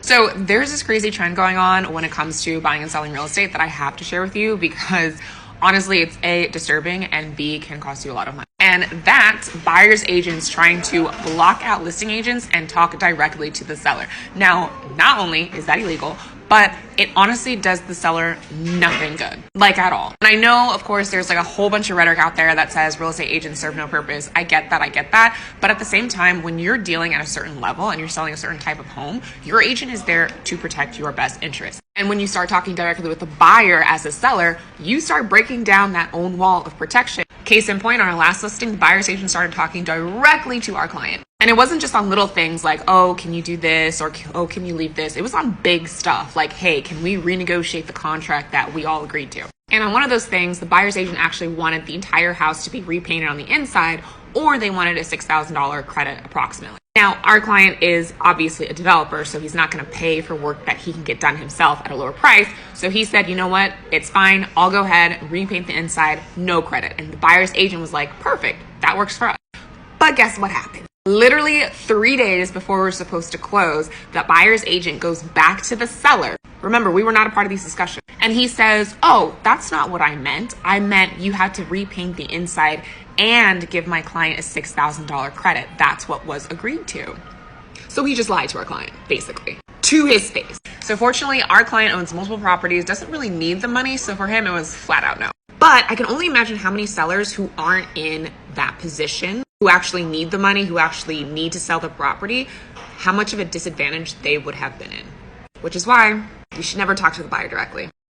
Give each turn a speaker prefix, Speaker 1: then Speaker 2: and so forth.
Speaker 1: So there's this crazy trend going on when it comes to buying and selling real estate that I have to share with you because honestly, it's A, disturbing, and B, can cost you a lot of money. And that's buyer's agents trying to block out listing agents and talk directly to the seller. Now, not only is that illegal, but it honestly does the seller nothing good, like at all. And I know, of course, there's like a whole bunch of rhetoric out there that says real estate agents serve no purpose. I get that. But at the same time, when you're dealing at a certain level and you're selling a certain type of home, your agent is there to protect your best interest. And when you start talking directly with the buyer as a seller, you start breaking down that own wall of protection. Case in point, on our last listing, the buyer's agent started talking directly to our client. And it wasn't just on little things like, oh, can you do this? Or, oh, can you leave this? It was on big stuff like, hey, can we renegotiate the contract that we all agreed to? And on one of those things, the buyer's agent actually wanted the entire house to be repainted on the inside, or they wanted a $6,000 credit approximately. Now, our client is obviously a developer, so he's not going to pay for work that he can get done himself at a lower price. So he said, you know what? It's fine. I'll go ahead, repaint the inside, no credit. And the buyer's agent was like, perfect. That works for us. But guess what happened? Literally 3 days before we're supposed to close, the buyer's agent goes back to the seller. Remember, we were not a part of these discussions. And he says, oh, that's not what I meant. I meant you had to repaint the inside and give my client a $6,000 credit. That's what was agreed to. So he just lied to our client, basically, to his face. So fortunately, our client owns multiple properties, doesn't really need the money. So for him, it was flat out no. But I can only imagine how many sellers who aren't in that position, who actually need the money, who actually need to sell the property, how much of a disadvantage they would have been in. Which is why you should never talk to the buyer directly.